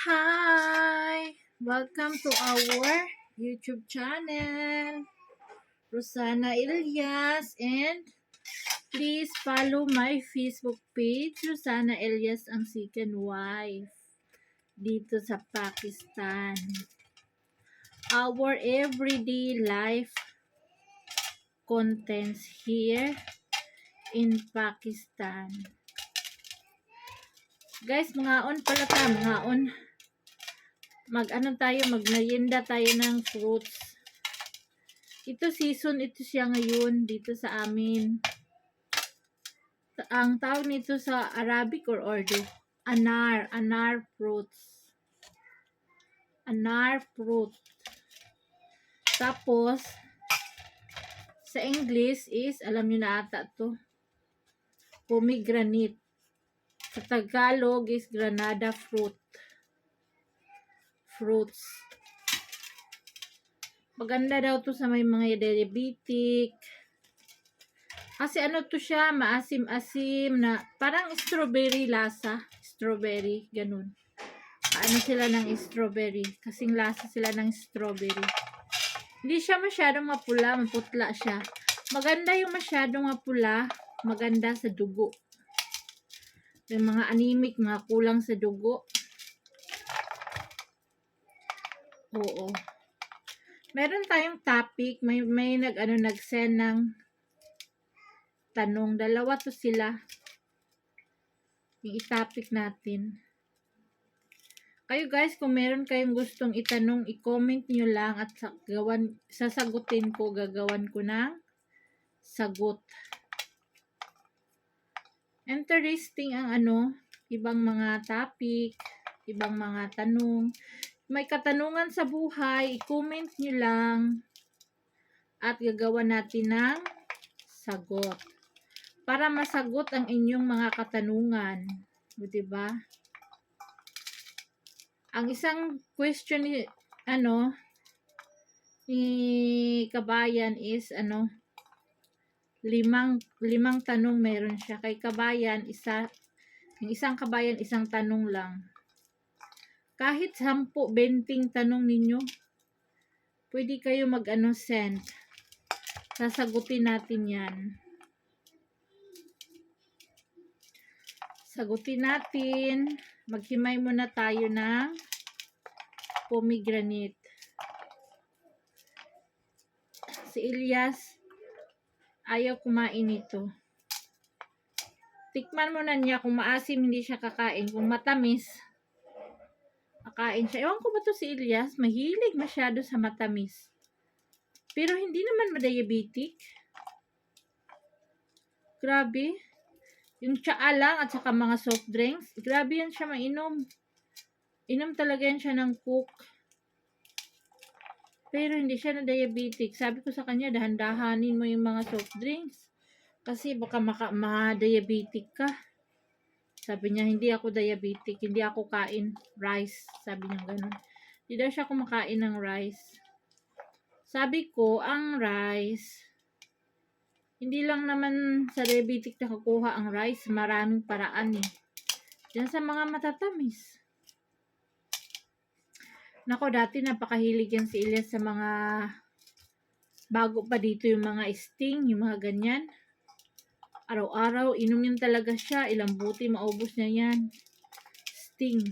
Hi! Welcome to our YouTube channel, Rosana Elias, and please follow my Facebook page, Rosana Elias, ang second wife, dito sa Pakistan. Our everyday life contents here in Pakistan. Guys, mga on pala ta, mga on. Mag-merienda tayo ng fruits. Ito season, ito siya ngayon dito sa amin. Ang tawag nito sa Arabic or Urdu, anar fruits. Anar fruit. Tapos, sa English is, alam niyo na ata to, pomegranate. Sa Tagalog is granada fruits. Maganda daw to sa may mga diabetic. Kasi ano to siya, maasim-asim na parang strawberry lasa. Strawberry, ganun. Ano sila ng strawberry. Kasing lasa sila ng strawberry. Hindi siya masyadong mapula, maputla siya. Maganda yung masyadong mapula, maganda sa dugo. Yung mga anemic, mga kulang sa dugo. Oo. Meron tayong topic, may nag-send ng tanong. Dalawa to sila. Yung i-topic natin. Kayo guys, kung meron kayong gustong itanong, i-comment nyo lang at sasagutin ko, gagawan ko ng sagot. Interesting ang ibang mga topic, ibang mga tanong. May katanungan sa buhay, i-comment nyo lang at gagawa natin ng sagot. Para masagot ang inyong mga katanungan. O, diba? Ang isang question ni Kabayan is limang tanong meron siya. Kay Kabayan, yung isang Kabayan, isang tanong lang. Kahit 10, 20 tanong ninyo, pwede kayo send. Sasagutin natin yan. Sagutin natin. Maghimay muna tayo ng pomegranate. Si Elias, ayaw kumain ito. Tikman mo na niya kung maasim, hindi siya kakain. Kung matamis, kakain siya. Ewan ko ba to si Elias? Mahilig masyado sa matamis. Pero hindi naman ma-diabetic. Grabe. Yung tsaa lang at saka mga soft drinks, grabe yan siya mainom. Inom talaga yan siya ng Coke. Pero hindi siya na diabetic. Sabi ko sa kanya, dahan-dahanin mo yung mga soft drinks. Kasi baka ma-diabetic ka. Sabi niya, hindi ako diabetic. Hindi ako kain rice. Sabi niya ganun. Hindi daw siya kumakain ng rice. Sabi ko, ang rice, hindi lang naman sa diabetic nakakuha ang rice. Maraming paraan eh. Diyan sa mga matatamis. Nako, dati napakahilig yan si Elias sa mga bago pa dito yung mga sting, yung mga ganyan. Araw-araw, inom yan talaga siya. Ilang buti maubos niya yan. Sting.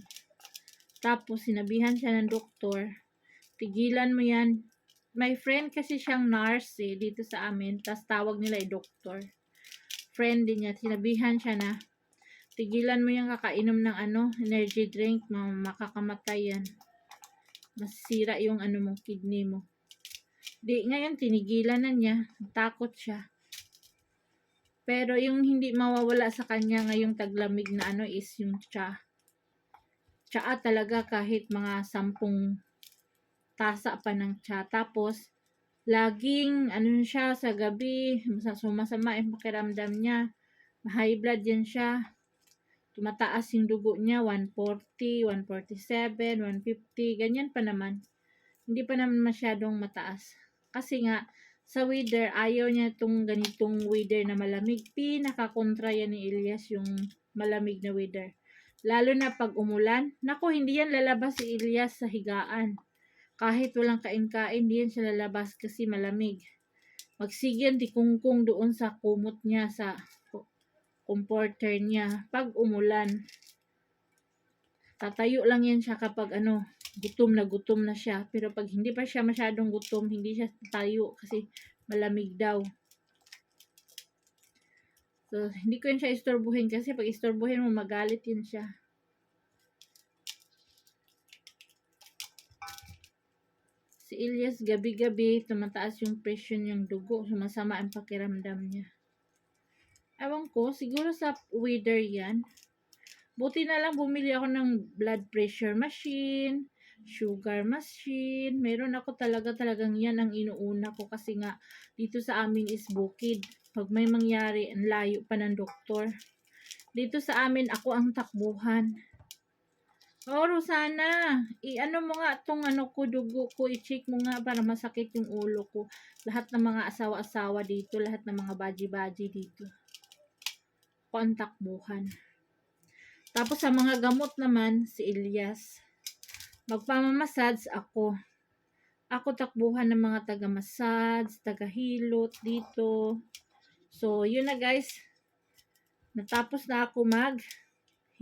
Tapos, sinabihan siya ng doktor, tigilan mo yan. May friend kasi siyang nurse dito sa amin. Tapos tawag nila doktor. Friend din niya. Sinabihan siya na, tigilan mo yung kakainom ng energy drink. Makakamatay yan. Masisira yung mo, kidney mo. Di, ngayon tinigilan na niya. Takot siya. Pero yung hindi mawawala sa kanya ngayong taglamig na is yung tsa. Tsaa talaga kahit mga 10 tasa pa ng tsa. Tapos, laging siya sa gabi, sumasama yung pakiramdam niya. High blood yan siya. Tumataas yung dugo niya, 140, 147, 150, ganyan pa naman. Hindi pa naman masyadong mataas. Kasi nga, sa weather, ayaw niya itong ganitong weather na malamig. Pinaka-kontra yan ni Elias yung malamig na weather. Lalo na pag umulan. Naku, hindi yan lalabas si Ilyas sa higaan. Kahit walang kain-kain, hindi yan siya lalabas kasi malamig. Magsigyan di kungkung doon sa kumot niya, sa comforter niya. Pag umulan, tatayo lang yan siya kapag gutom na siya. Pero pag hindi pa siya masyadong gutom, hindi siya tatayo kasi malamig daw. So, hindi ko yun siya istorbuhin kasi pag istorbuhin mo, magalit yun siya. Si Ilyas, gabi-gabi, tumataas yung pressure niyang dugo. Sumasama ang pakiramdam niya. Ewan ko, siguro sa weather yan. Buti na lang bumili ako ng blood pressure machine, sugar machine. Meron ako talagang yan ang inuuna ko kasi nga dito sa amin is bukid. Pag may mangyari, ang layo pa ng doktor. Dito sa amin, ako ang takbuhan. Oh, Rosana, i-ano mo nga itong dugo ko, i-check mo nga para masakit yung ulo ko. Lahat ng mga asawa-asawa dito, lahat ng mga baji-baji dito. Ako ang takbuhan. Tapos sa mga gamot naman, si Ilyas. Magpamamassage ako. Ako takbuhan ng mga taga-massage, taga-hilot dito. So, yun na guys. Natapos na ako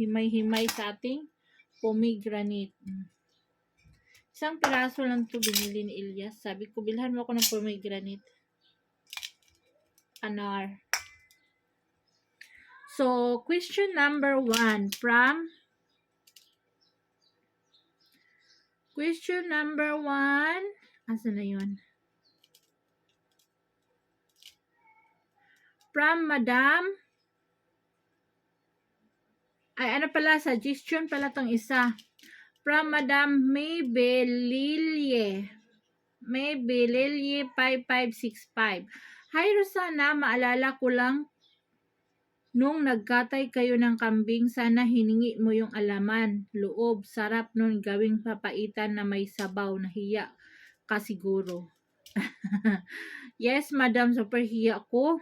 himay-himay sa ating pomegranate. Isang piraso lang to binili ni Ilyas. Sabi ko, bilhan mo ako ng pomegranate. Anar. So, question number 1 from question number 1. Asa na yun? From Madam. Ay, ano pala, suggestion pala tong isa. From Madam Maybellilie. Maybellilie 5565. Hi Rosana, maalala ko lang nung nagkatay kayo ng kambing, sana hiningi mo yung alaman, loob, sarap nun gawing papaitan na may sabaw, nahiya ka siguro. Yes, madam, super hiya ko.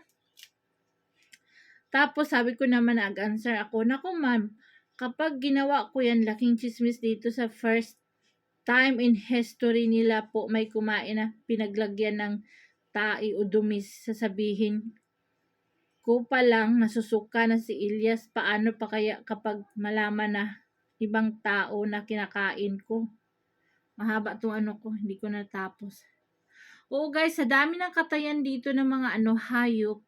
Tapos sabi ko naman, nag-answer ako, naku ma'am, kapag ginawa ko yan, laking chismis dito sa first time in history nila po, may kumain na pinaglagyan ng tai o dumis, sasabihin ko pa lang nasusuka na si Ilyas, paano pa kaya kapag malaman na ibang tao na kinakain ko. Mahaba tong ko, hindi ko natapos. Oo guys, sa dami ng katayan dito ng mga hayop,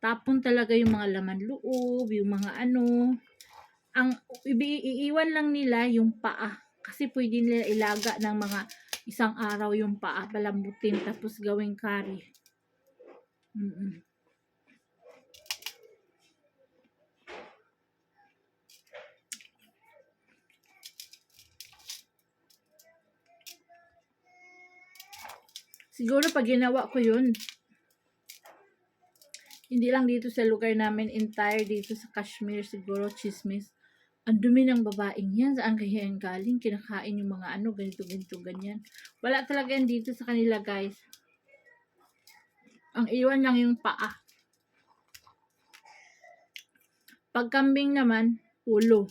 tapon talaga yung mga laman loob, yung mga ang iiwan lang nila yung paa. Kasi pwede nila ilaga ng mga isang araw yung paa, palambutin, tapos gawing curry. Siguro pag ginawa ko yun, hindi lang dito sa lugar namin, entire dito sa Kashmir, siguro chismis. Ang dumi ng babaeng yan, saan kaya yung galing, kinakain yung mga ganito, ganyan. Wala talaga yan dito sa kanila guys. Ang iwan lang yung paa. Pag kambing naman, ulo.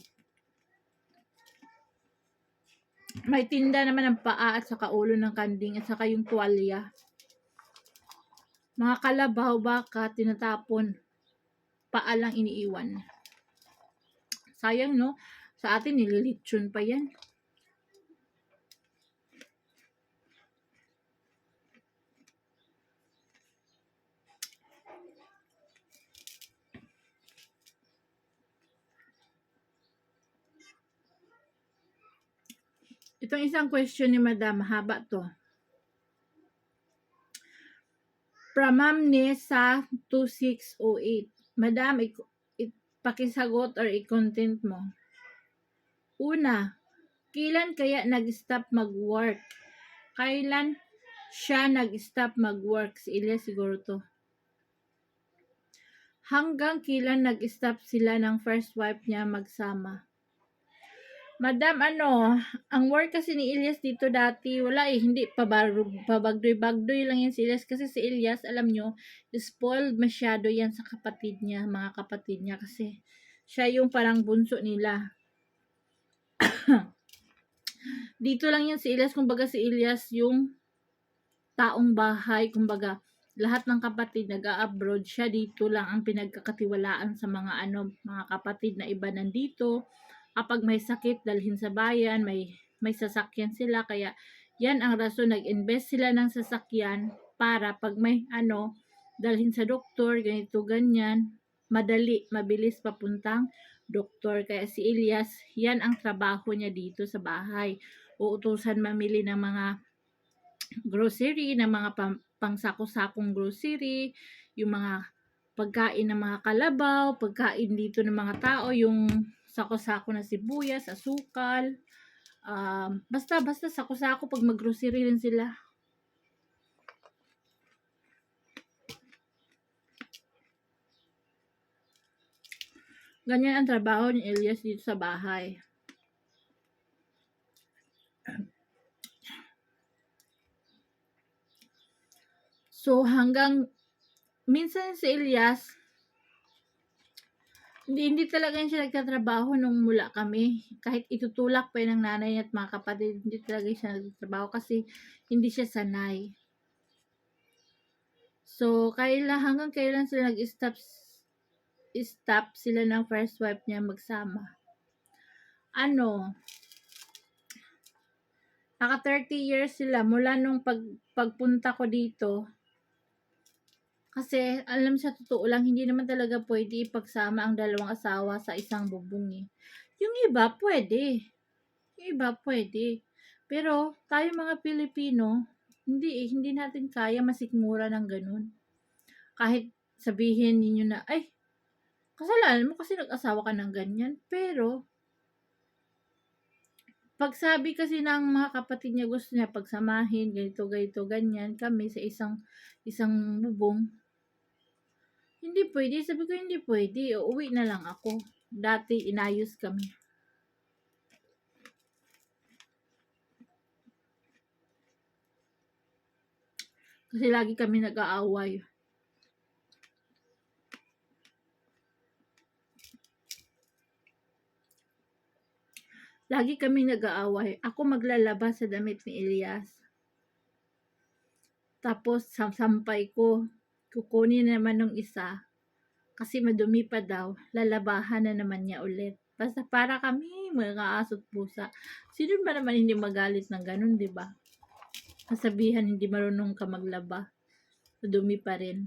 May tinda naman ng paa at saka ulo ng kambing at saka yung tuwalya. Mga kalabaw, baka, tinatapon. Paa lang iniiwan. Sayang no? Sa atin nililitsyon pa yan. Itong isang question ni Madam, mahaba to. From Ma'am Nessa 2608. Madam, pakisagot or i-content mo. Una, kailan kaya nag-stop mag-work? Kailan siya nag-stop mag-work? Si Ilyas siguro to. Hanggang kailan nag-stop sila ng first wife niya magsama? Madam, ang work kasi ni Ilyas dito dati, wala hindi pabagdoy-bagdoy lang yan si Ilyas. Kasi si Ilyas, alam nyo, spoiled masyado yan sa kapatid niya, mga kapatid niya. Kasi siya yung parang bunso nila. Dito lang yan si Elias, kumbaga si Elias yung taong bahay, kumbaga lahat ng kapatid nag-a-abroad, siya dito lang ang pinagkakatiwalaan sa mga mga kapatid na iba nandito. Kapag may sakit, dalhin sa bayan, may sasakyan sila, kaya yan ang rason, nag-invest sila ng sasakyan para pag may dalhin sa doktor, ganito ganyan, madali, mabilis papuntang doktor. Kaya si Elias, yan ang trabaho niya dito sa bahay. Uutusan mamili ng mga grocery, ng mga pangsako-sakong grocery, yung mga pagkain ng mga kalabaw, pagkain dito ng mga tao, yung sako-sako na sibuyas, asukal, basta sako-sako pag mag-grocery rin sila. Ganyan ang trabaho ni Elias dito sa bahay. So hanggang minsan si Elias, hindi talaga siya nagtatrabaho nung mula kami. Kahit itutulak pa yun ng nanay at mga kapatid, hindi talaga siya nagtatrabaho kasi hindi siya sanay. So, hanggang kailan sila nag-stop sila ng first wife niya magsama. Naka 30 years sila mula nung pagpunta ko dito. Kasi, alam sa totoo lang, hindi naman talaga pwede ipagsama ang dalawang asawa sa isang bubong eh. Yung iba, pwede. Pero, tayo mga Pilipino, hindi natin kaya masikmura ng ganun. Kahit sabihin ninyo na, ay, kasalanan mo kasi nag-asawa ka ng ganyan. Pero, pag sabi kasi ng mga kapatid niya, gusto niya pagsamahin, ganito, ganyan, kami sa isang bubong, hindi pwede. Sabi ko, hindi pwede. Uuwi na lang ako. Dati, inayos kami. Kasi lagi kami nag-aaway. Lagi kami nag-aaway. Ako maglalaba sa damit ni Elias. Tapos, sampay ko. Kukunin naman ng isa. Kasi madumi pa daw. Lalabahan na naman niya ulit. Basta para kami, mga aso't pusa. Sino ba naman hindi magalit ng ganun, di ba? Kasabihan, hindi marunong ka maglaba. Madumi pa rin.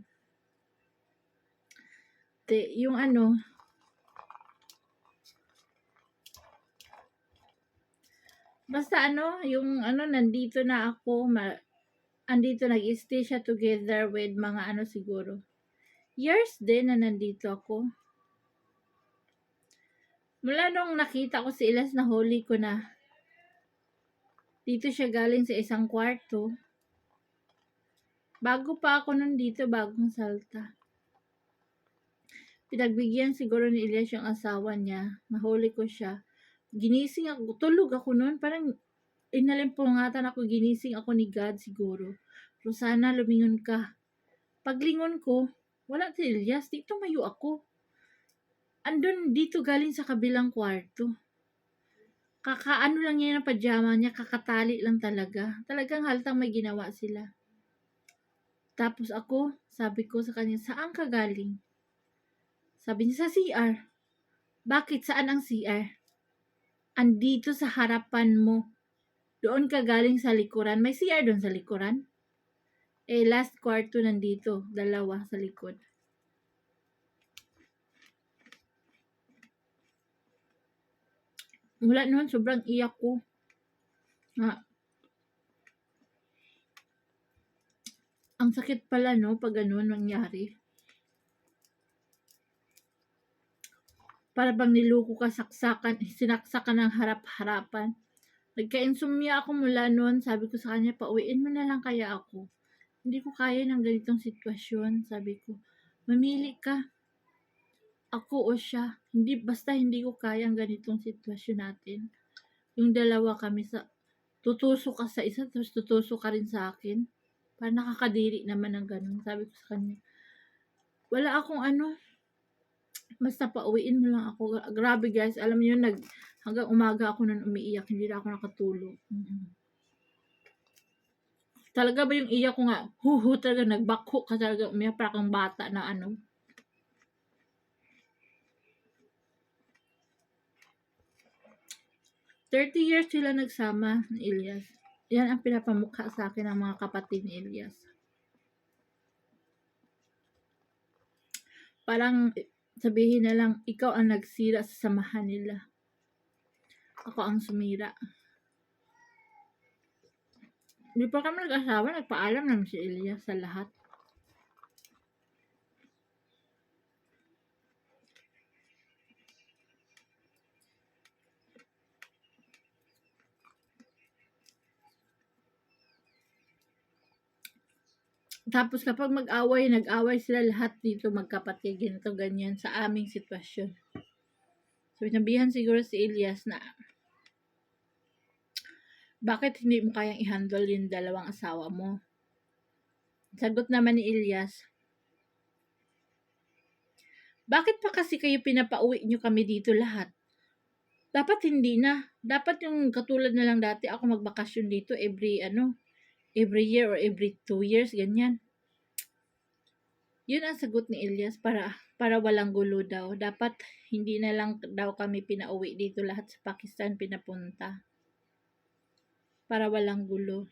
Yung basta yung nandito na ako, andito nag-stay siya together with mga siguro. Years din na nandito ako. Mula nung nakita ko si Elias, na huli ko na dito siya galing sa isang kwarto. Bago pa ako nandito, bagong salta. Pinagbigyan siguro ni Elias yung asawa niya. Nahuli ko siya. Ginising ako. Tulog ako noon. Parang inalimpungatan ako. Ginising ako ni God siguro. Rosana, lumingon ka. Paglingon ko, wala si Elias. Dito mayo ako. Andun dito galing sa kabilang kwarto. Kakaano lang niya ng pajama niya. Kakatali lang talaga. Talagang haltang may ginawa sila. Tapos ako, sabi ko sa kanya, saan ka galing? Sabi niya, sa CR. Bakit? Saan ang CR? Andito sa harapan mo. Doon ka galing sa likuran. May CR doon sa likuran? Last kwarto nandito. Dalawa sa likod. Mula noon, sobrang iyak ko. Ang sakit pala, pag ganun nangyari. Para bang niluko ka, sinaksakan ng harap-harapan. Nagka-insomnia ako mula noon. Sabi ko sa kanya, pauwiin mo na lang kaya ako. Hindi ko kaya ng ganitong sitwasyon. Sabi ko, mamili ka. Ako o siya. Basta hindi ko kaya ang ganitong sitwasyon natin. Yung dalawa kami tutusok ka sa isa, tapos tutusok ka rin sa akin. Parang nakakadiri naman ng ganun. Sabi ko sa kanya, wala akong basta pauwiin mo lang ako. Grabe guys, alam niyo, Hanggang umaga ako nun umiiyak, hindi na ako nakatulog. Talaga ba yung iyak ko nga, talaga nagbakho ka talaga, umiyak para kang bata na ano. "30 years sila nagsama ni Elias." Yan ang pinapamukha sa akin ng mga kapatid ni Elias. Parang sabihin na lang, ikaw ang nagsira sa samahan nila. Ako ang sumira. Di pa kami nag-asawa, nagpaalam naman si Elias sa lahat. Tapos kapag nag-away sila lahat dito magkapatid, ganito, ganyan, sa aming sitwasyon. So, sinabihan siguro si Elias na, bakit hindi mo kayang i-handle yung dalawang asawa mo? Sagot naman ni Elias, bakit pa kasi kayo pinapauwi nyo kami dito lahat? Dapat hindi na. Dapat yung katulad na lang dati ako magbakasyon dito every year or every 2 years, ganyan. Yun ang sagot ni Elias para walang gulo daw. Dapat hindi na lang daw kami pinauwi dito lahat sa Pakistan pinapunta. Para walang gulo.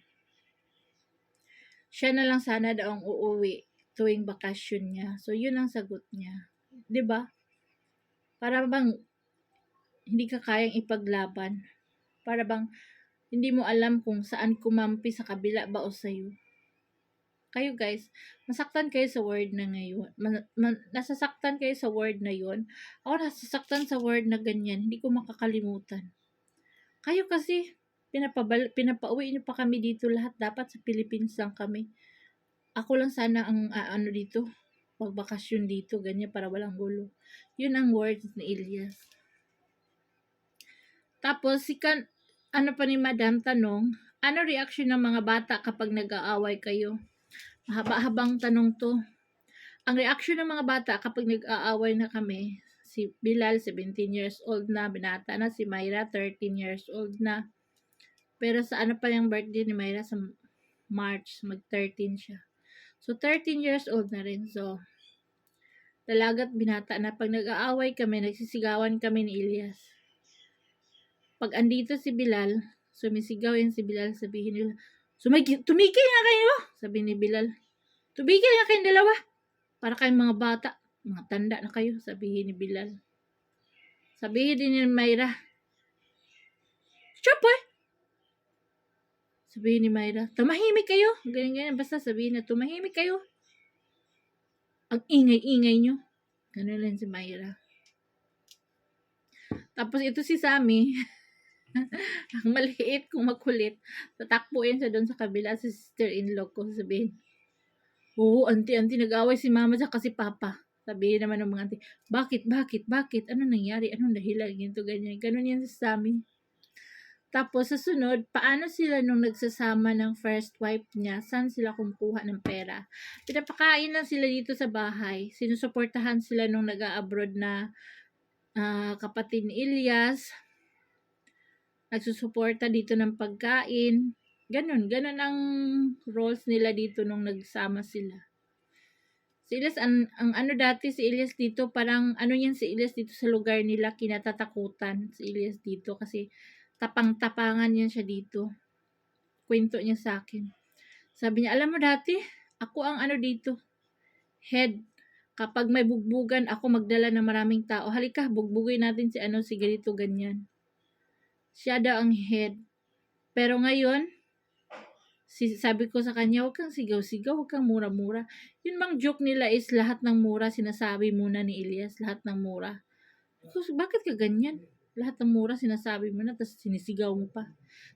Siya na lang sana daw ang uuwi tuwing bakasyon niya. So, yun ang sagot niya. 'Di ba? Para bang hindi ka kayang ipaglaban. Para bang hindi mo alam kung saan kumampi, sa kabila ba o sa'yo. Kayo guys, masaktan kayo sa word na ngayon. Nasasaktan kayo sa word na yon. Ako nasasaktan sa word na ganyan. Hindi ko makakalimutan. Kayo kasi, pinapauwi niyo pa kami dito lahat. Dapat sa Philippines lang kami. Ako lang sana ang dito, magbakasyon dito, ganyan, para walang gulo. Yun ang words ni Elias. Tapos, pa ni Madam tanong, ano reaction ng mga bata kapag nag-aaway kayo? Mahaba-habang tanong to. Ang reaction ng mga bata kapag nag-aaway na kami, si Bilal, 17 years old na, binata na, si Myra, 13 years old na. Pero sa pa yung birthday ni Myra, sa March, mag-13 siya. So, 13 years old na rin. So, dalaga't binata na. Pag nag-aaway kami, nagsisigawan kami ni Elias. Pag andito si Bilal, sumisigaw yan si Bilal, sabihin nila, tumigil nga kayo, sabi ni Bilal. Tumigil nga kayong dalawa. Para kayong mga bata, mga tanda na kayo, sabihin ni Bilal. Sabihin din ni Myra, stop eh! Sabihin ni Myra, tumahimik kayo. Ganyan-ganyan, basta sabihin na tumahimik kayo. Ang ingay-ingay nyo. Ganun lang si Myra. Tapos ito si Sammy, ang maliit kung makulit, tatakbuin siya doon sa kabila sa sister-in-law ko, sabihin, oo, auntie, nag-away si mama sa kasi papa. Sabihin naman ng mga auntie, bakit? Ano nangyari? Anong dahilan? Ganito, ganyan. Ganun yan sa Sammy. Tapos, sa sunod, paano sila nung nagsasama ng first wife niya? Saan sila kumukuha ng pera? Pinapakain lang sila dito sa bahay. Sinusuportahan sila nung nag-a-abroad na kapatid ni Elias. Nagsusuporta dito ng pagkain. Ganun ang roles nila dito nung nagsama sila. Si Elias, ang ano dati si Elias dito, parang ano yan si Elias dito sa lugar nila, kinatatakutan si Elias dito kasi tapang-tapangan yan siya dito. Kwento niya sa akin. Sabi niya, alam mo dati, ako ang ano dito, head. Kapag may bugbugan, ako magdala ng maraming tao. Halika, bugbugin natin si ganito, ganyan. Siya daw ang head. Pero ngayon, sabi ko sa kanya, huwag kang sigaw-sigaw, huwag kang mura-mura. Yun bang joke nila is lahat ng mura, sinasabi muna ni Elias, lahat ng mura. So, bakit ka ganyan? Lahat ng mura, sinasabi mo na, tapos sinisigaw mo pa.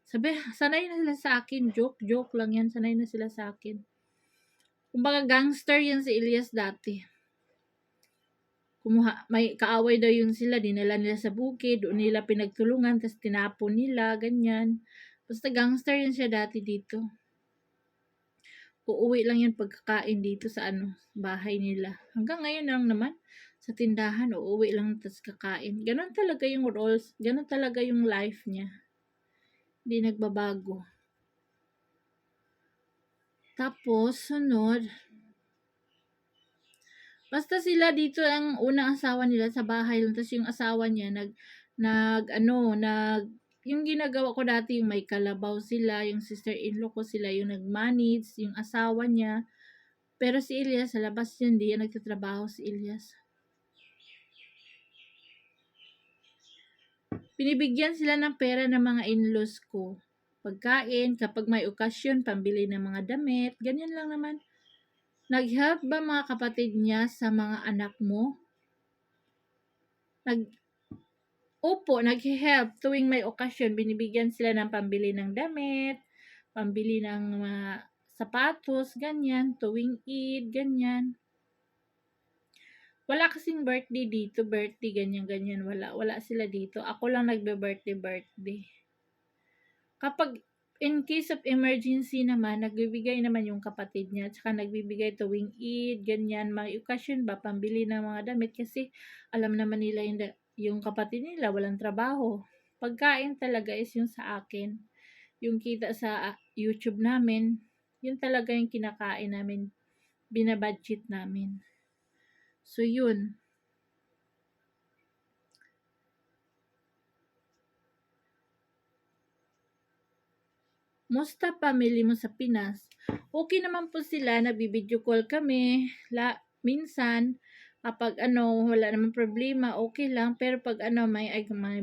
Sabi, sanay na sila sa akin, joke lang yan, sanay na sila sa akin. Kumbaga, gangster yan si Elias dati. May kaaway daw yun sila, dinala nila sa bukid, doon nila pinagtulungan, tapos tinapon nila, ganyan. Basta gangster yan siya dati dito. Uuwi lang yan pagkakain dito sa bahay nila. Hanggang ngayon lang naman. sa tindahan, uuwi lang tapos kakain. Ganon talaga yung roles, ganon talaga yung life niya. Hindi nagbabago. Tapos, sunod, basta sila dito ang unang asawa nila sa bahay lang. Tapos yung asawa niya, yung ginagawa ko dati, yung may kalabaw sila, yung sister-in-law ko sila, yung nag-manage, yung asawa niya. Pero si Elias, sa labas yun, hindi yan nagtatrabaho si Elias. Binibigyan sila ng pera ng mga in-laws ko. Pagkain, kapag may okasyon, pambili ng mga damit, ganyan lang naman. Nag-help ba mga kapatid niya sa mga anak mo? Opo, nag-help. Tuwing may okasyon, binibigyan sila ng pambili ng damit, pambili ng mga sapatos, ganyan. Tuwing Eid, ganyan. Wala kasing birthday dito, ganyan. Wala sila dito. Ako lang birthday. Kapag in case of emergency naman, nagbibigay naman yung kapatid niya, tsaka nagbibigay tuwing Eid, ganyan. May okasyon ba, pambili ng mga damit kasi alam naman nila yung kapatid nila walang trabaho. Pagkain talaga is yung sa akin. Yung kita sa YouTube namin, yun talaga yung kinakain namin, binabudget namin. So, yun. Musta family mo sa Pinas? Okay naman po sila, nabibideo call kami, minsan, kapag wala namang problema, okay lang. Pero pag may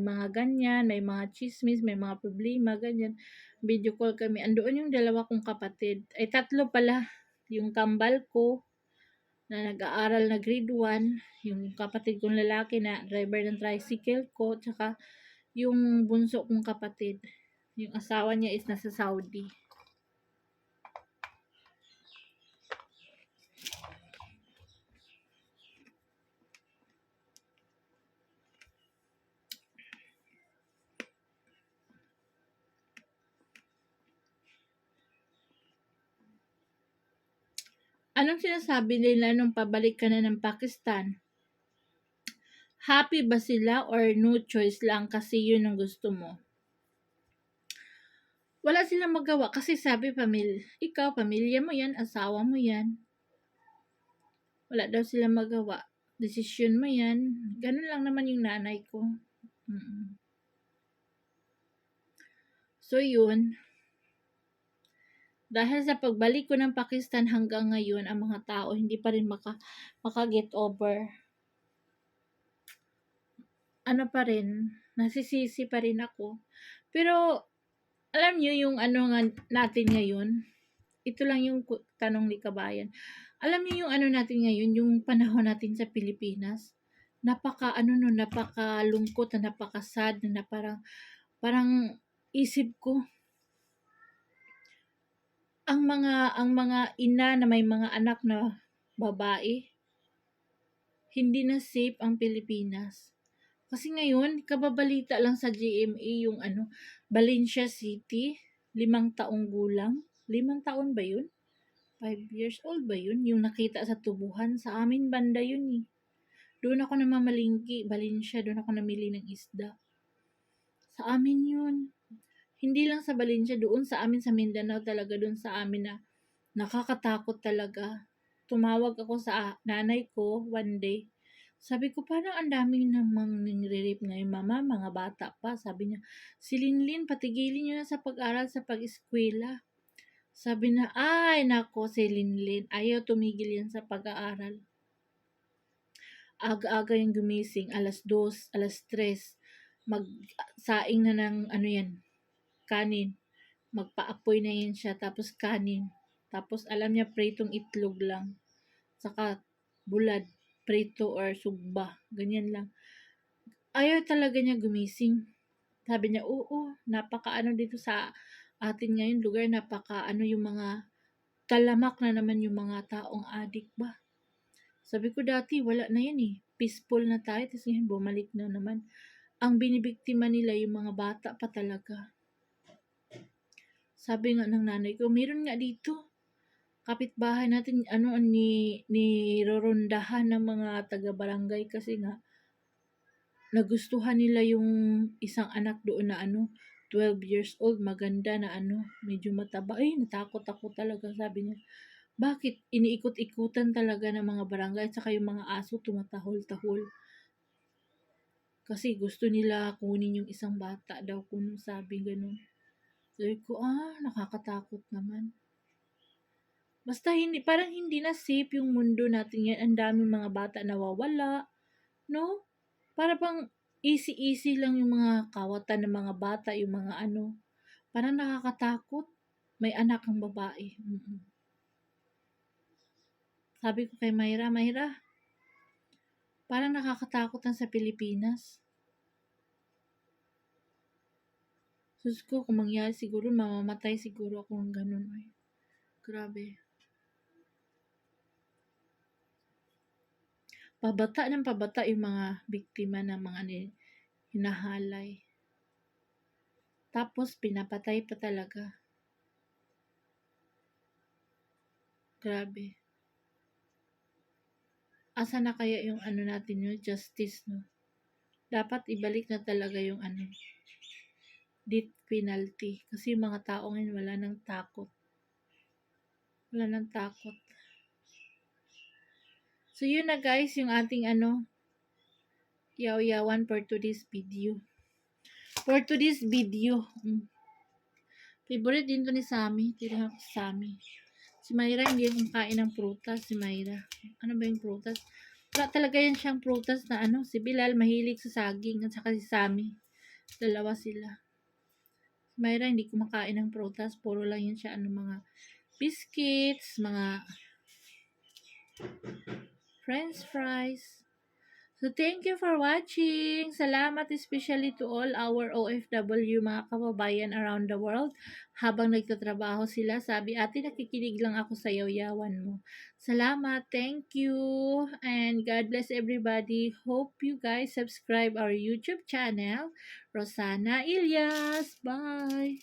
mga ganyan, may mga chismis, may mga problema, ganyan, video call kami. Andoon yung dalawa kong kapatid. Ay, tatlo pala. Yung kambal ko, na nag-aaral na grade 1, yung kapatid kong lalaki na driver ng tricycle ko, tsaka yung bunso kong kapatid. Yung asawa niya is nasa Saudi. Anong sinasabi nila nung pabalik ka na ng Pakistan? Happy ba sila or no choice lang kasi yun ang gusto mo? Wala silang magawa kasi sabi ikaw, pamilya mo yan, asawa mo yan. Wala daw silang magawa. Desisyon mo yan. Ganun lang naman yung nanay ko. So yun. Dahil sa pagbalik ko ng Pakistan hanggang ngayon, ang mga tao hindi pa rin maka-get over. Pa rin, nasisisi pa rin ako. Pero, alam nyo yung nga natin ngayon, ito lang yung tanong ni Kabayan. Alam niyo yung natin ngayon, yung panahon natin sa Pilipinas, napakalungkot na napaka-sad na parang isip ko, ang mga ina na may mga anak na babae, hindi na safe ang Pilipinas. Kasi ngayon, kababalita lang sa GMA yung Valencia City, 5 taong gulang. 5 taon ba yun? 5 years old ba yun? Yung nakita sa tubuhan. Sa amin banda yun eh. Doon ako namamalingki, Valencia, doon ako namili ng isda. Sa amin yun. Hindi lang sa Valencia, doon sa amin sa Mindanao talaga, doon sa amin na nakakatakot talaga. Tumawag ako sa nanay ko one day. Sabi ko, parang ang daming namang nire-rape ngayon, mama, mga bata pa. Sabi niya, si Linlin, patigilin niyo na sa pag-aral, sa pag-eskwela. Sabi na, ay, nako, si Linlin, ayaw tumigil yan sa pag-aaral. Aga-aga yung gumising, alas 2, alas 3, magsaing na ng kanin. Magpaapoy na yan siya, tapos kanin. Tapos alam niya, pritong itlog lang. Saka bulad, prito or sugba. Ganyan lang. Ayaw talaga niya gumising. Sabi niya, oo, dito sa atin ngayon lugar, yung mga talamak na naman yung mga taong adik ba. Sabi ko dati, wala na yan eh. Peaceful na tayo, tapos ngayon bumalik na naman. Ang binibiktima nila yung mga bata pa talaga. Sabi nga ng nanay ko, meron nga dito. kapitbahay natin, nirorondahan ng mga taga-barangay kasi nga, nagustuhan nila yung isang anak doon na 12 years old, maganda na medyo mataba. Ay, natakot ako talaga, sabi niya. Bakit? Iniikot-ikutan talaga ng mga barangay at saka yung mga aso tumatahol-tahol. Kasi gusto nila kunin yung isang bata daw kung sabi ganun. Sabi ko, nakakatakot naman. Basta hindi, parang hindi na safe yung mundo natin yan. Ang daming mga bata nawawala, no? Para bang easy-easy lang yung mga kawatan ng mga bata, yung mga parang nakakatakot. May anak ang babae. Sabi ko kay Myra, parang nakakatakot lang sa Pilipinas. Sus ko, kung mangyari siguro, mamamatay siguro ako ng ganun. Ay, grabe. Pabata ng pabata yung mga biktima ng mga hinahalay. Tapos, pinapatay pa talaga. Grabe. Asa na kaya yung natin yung justice, no? Dapat ibalik na talaga yung death penalty. Kasi yung mga tao ngayon wala nang takot. Wala nang takot. So, yun na guys, yung ating yaw-yawan for today's video. Favorite din to ni Sammy. Tira ako si Sammy. Si Myra, hindi yung kain ng prutas. Si Myra. Ano ba yung prutas? Wala talaga yan siyang prutas na Si Bilal, mahilig sa saging. At saka si Sammy. Dalawa sila. Si Myra, hindi kumakain ng prutas. Puro lang yan siya, mga biscuits, mga french fries. So, thank you for watching. Salamat especially to all our OFW mga kababayan around the world. Habang nagtatrabaho sila, sabi, ate, nakikinig lang ako sa yaw-yawan mo. Salamat. Thank you. And God bless everybody. Hope you guys subscribe our YouTube channel. Rosana Ilyas. Bye.